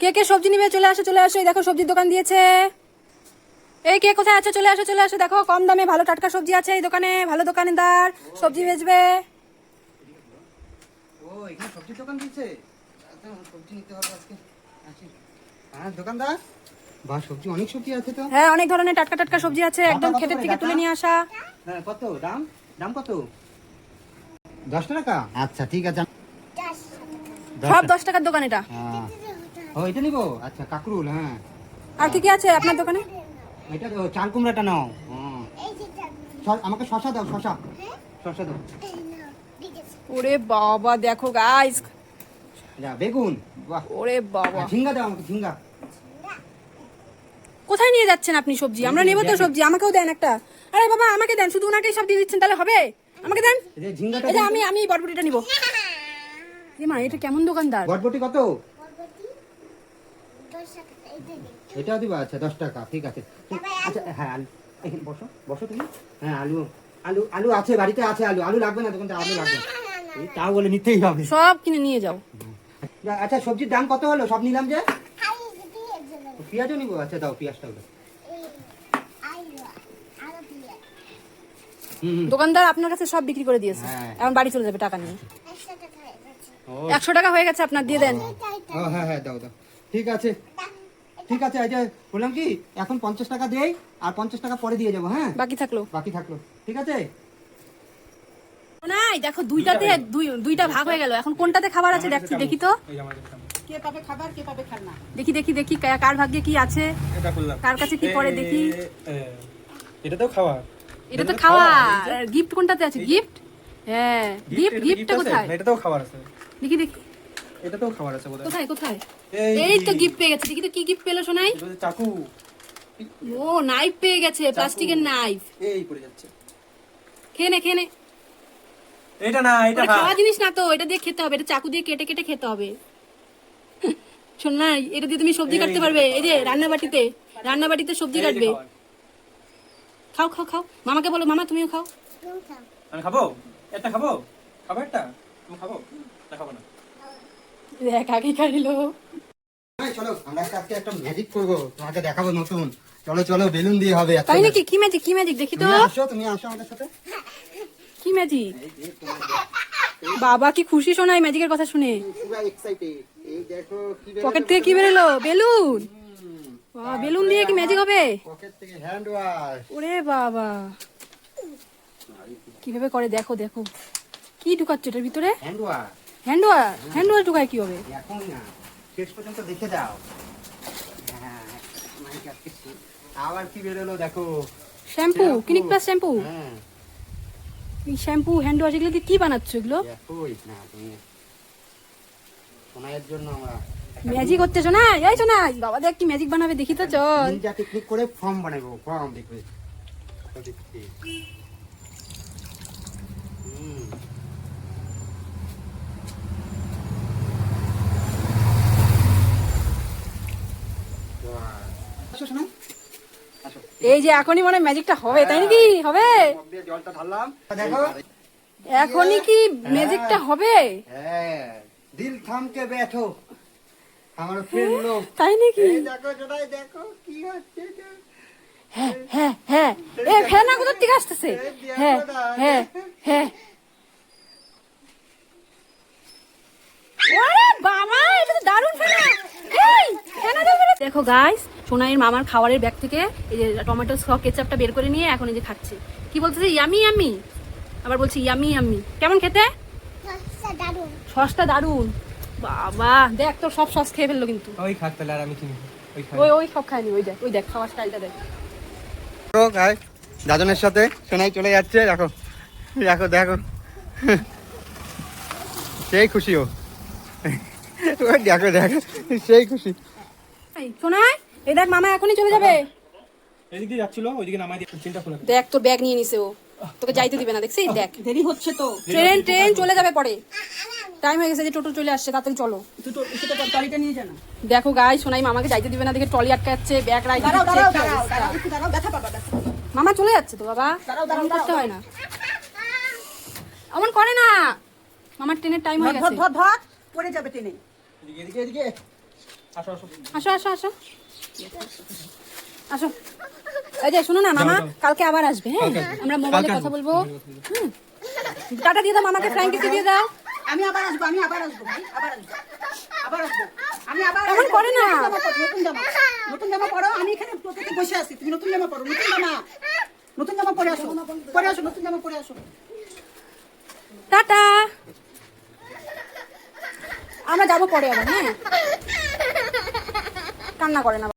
কে কে সবজি নিবে চলে আসো চলে আসো, এই দেখো সবজির দোকান দিয়েছে। এই কে কোথায় আছো চলে আসো চলে আসো, দেখো কম দামে ভালো টাটকা সবজি আছে এই দোকানে, ভালো দোকানদার সবজি বেচবে। ও এখানে সবজির দোকান দিয়েছে, আচ্ছা সবজি নিতে হবে আজকে। আসি। হ্যাঁ দোকানদার, বাহ সবজি অনেক সবজি আছে তো। হ্যাঁ অনেক ধরনের টাটকা টাটকা সবজি আছে, একদম কত ক্ষেতের করে থেকে ডাটা? তুলে নিয়ে আসা। হ্যাঁ কত দাম, দাম কত? 10 টাকা, আচ্ছা ঠিক আছে। সব 10 টাকার দোকান এটা। হ্যাঁ ও এটা নিবো, আচ্ছা কাকরুল। হ্যাঁ আর কি কি আছে আপনার দোকানে? এটা তো চাল কুমড়াটা নাও। আমাকে শশা দাও, শশা শশা দাও। ওরে বাবা দেখো গাইস, যা বেগুন, বাহ। ওরে বাবা ঝিঙ্গা দাও আমাকে, ঝিঙ্গা। কোথায় নিয়ে যাচ্ছেন আপনি সবজি? আমরা নেবো তো সবজি, আমাকেও দেন একটা। আরে বাবা আমাকে দেন, শুধু ওনাকেই সব দিয়ে দিচ্ছেন তাহলে হবে? আমাকে দেন। এই যে ঝিঙ্গাটা এই যে দাও তো। আমি বরবটিটা নিব। এ মা এটা কেমন দোকানদার? বটবটি কত? এটাও দিবা, আচ্ছা 10 টাকা ঠিক আছে। আচ্ছা হ্যাঁ আলু, এখানে বসো বসো তুমি। হ্যাঁ আলু, আলু আলু আছে বাড়িতে, আছে আলু। আলু লাগবে না দোকানটা, আলু লাগবে। এই তাও বলে নিতেই হবে। সব কিনে নিয়ে যাও। আচ্ছা সবজির দাম কত হলো? সব নিলাম যে। পেঁয়াজও নিবো, আচ্ছা দাও পেঁয়াজটাও দাও। দোকানদার আপনার কাছে সব বিক্রি করে দিয়েছে, হ্যাঁ। এখন বাড়ি চলে যাবে টাকা নিয়ে। ও 100 টাকা হয়ে গেছে আপনার, দিয়ে দেন। ও হ্যাঁ হ্যাঁ দাও দাও, ঠিক আছে ঠিক আছে। এই যে বললাম কি, এখন 50 টাকা দেই আর 50 টাকা পরে দিয়ে যাবো। হ্যাঁ বাকি থাকলো বাকি থাকলো, ঠিক আছে। নাই দেখো দুইটাতে দুইটা ভাগ হয়ে গেল, এখন কোনটাতে খাবার আছে দেখছি, দেখি তো কে পাবে খাবার, কে পাবে খানা। দেখি দেখি দেখি কার ভাগ্যে কি আছে, এটা করলাম, কার কাছে কি পড়ে দেখি। এটাতেও খাওয়া, এটা তো খাওয়া, গিফট কোনটাতে আছে? গিফট, হ্যাঁ গিফটটা কোথায়? এটাতেও খাবার আছে, দেখি দেখি এটাতেও খাবার আছে বোধহয়। কোথায় কোথায়? এই এই তো গিফট পেয়ে গেছে, দেখি তো কি গিফট পেলো সোনাই। এটা হচ্ছে চাকু, ও নাইফ পেয়ে গেছে, প্লাস্টিকের নাইফ। এই পড়ে যাচ্ছে। খেয়ে নে খেয়ে নে। এটা না, এটা ওটা খাওয়া জিনিস না তো, এটা দিয়ে খেতে হবে, এটা চাকু দিয়ে কেটে কেটে খেতে হবে। শোন না, এটা দিয়ে তুমি সবজি কাটতে পারবে, এই যে রান্না বাটিতে সবজি কাটবে। খাও খাও খাও, মামাকে বলো মামা তুমিও খাও। আমি খাবো, একটা খাবো, খাবো একটা, তুমি খাবো না? খাবো না। দেখ আগে খাইলো। হ্যাঁ চলো আমরা আজকে একটা ম্যাজিক করবো, তোমাকে দেখাবো নতুন। চলো চলো বেলুন দিয়ে হবে আজকে। তাই নাকি? কি ম্যাজিক কি ম্যাজিক দেখি তো। তুমি আসো আমাদের সাথে। কি ম্যাজিক? বাবা কি খুশি শোনাই ম্যাজিকের কথা শুনে। পুরো এক্সাইটেড। এই দেখো কি পকেট থেকে কি বেরোলো? বেলুন। বাহ, বেলুন দিয়ে কি ম্যাজিক হবে? পকেট থেকে হ্যান্ড ওয়াশ। ওরে বাবা কিভাবে করে দেখো দেখো। কি ঢুকাচ্ছ এটার ভিতরে? হ্যান্ড ওয়াশ হ্যান্ড ওয়াশ ঢুকায় কি হবে? এখন না, শেষ পর্যন্ত দেখে যাও। হ্যাঁ মাইক আজকে আবার কি বেরোলো দেখো। Shampoo, clinic plus shampoo. হ্যাঁ এই শ্যাম্পু হ্যান্ড ওয়াশ এগুলো দিয়ে কি বানাচ্ছ এগুলো? দেখোই না তুমি, সোনাইয়ের জন্য আমরা ম্যাজিক হচ্ছে শোনাই, এই শোনাই বাবা দেখ কি ম্যাজিক বানাবে দেখি তো চল। নিনজা টেকনিক করে ফর্ম বানাবো, ফর্ম দেখবে। আসো শোনাই, আসো। এই যে এখনই মনে ম্যাজিকটা হবে, তাই নাকি? হবে মগ দিয়ে জলটা ঢাললাম, দেখো। এখনই কি ম্যাজিকটা হবে? হ্যাঁ দিল থাম কে बैठो আমার ফ্রেন্ড লোক। তাই নাকি? এই দেখো জোড়াই দেখো কি হচ্ছে এটা। হ্যাঁ হ্যাঁ হ্যাঁ, এ ফেনা কোথা থেকে আসতেছে? হ্যাঁ হ্যাঁ হ্যাঁ। ওরে বাবা এটা তো দারুণ ফেনা। এই ফেনা দাও বেরো। দেখো গাইস, সোনাইয়ের মামার খাবারের ব্যাগ থেকে এই যে টমেটো সস কেচাপটা বের করে নিয়ে এখন এই যে খাচ্ছে। কি বলতেছে? ইয়ামি ইয়ামি, আবার বলছি ইয়ামি ইয়ামি। কেমন খেতে? সসটা দারুণ। বাবা দেখ তোর সব সস খেয়ে ফেললো কিন্তু। ওই খাক তাহলে, আর আমি চিনি ওই খাই। ওই সব খায়নি, ওই দেখ খাওয়ার স্টাইলটা দেখ। তো গাইস দাদনের সাথে সোনাই চলে যাচ্ছে, দেখো দেখো দেখো সেই খুশি ও। ওই দেখো দেখো সেই খুশি। এই শোনাই, এই দেখ মামা এখনই চলে যাবে। এদিক দিয়ে যাচ্ছিল, ওইদিকে নামাই দিয়ে চিন্তা খুলে। দেখ তোর ব্যাগ নিয়ে নিছে ও, তোকে যাইতে দিবে না দেখছিস? দেখ দেরি হচ্ছে তো, ট্রেন চলে যাবে পরে, টাইম হয়ে গেছে, যে টোটো চলে আসছে, তাড়াতাড়ি চলো। তুই তো সেটা গাড়িটা নিয়ে যা না। দেখো গাই সোনাই মামাকে যাইতে দিবে না, দেখে ট্রলি আটকে যাচ্ছে, ব্যাগ রাইট দিচ্ছে। দাঁড়াও, ব্যথা পাবা। মামা চলে যাচ্ছে তো বাবা, এমন করতে হয় না, এমন করে না। মামার ট্রেনের টাইম হয়ে গেছে। ধর পড়ে যাবে টেনে। এদিকে এদিকে এদিকে। আসো আসো আসো আসো আসো আসো। এই যে শোনো না মামা, কালকে আবার আসবে, হ্যাঁ? আমরা মোবাইলে কথা বলবো। হুম। টাটা দিয়ে দাও মামাকে, ফ্রাঙ্ক কিস দিয়ে দাও। আমি আবার আসবো ভাই, আবার আসবো। আমি আবার এমন করে না। নতুন জামা পরো, আমি এখানে তোকে বসে আছি, তুমি নতুন জামা পরো, নতুন জামা পরে আসো, নতুন জামা পরে আসো। টাটা, আমরা যাবো পরে আবার, হ্যাঁ? কান্না করে না।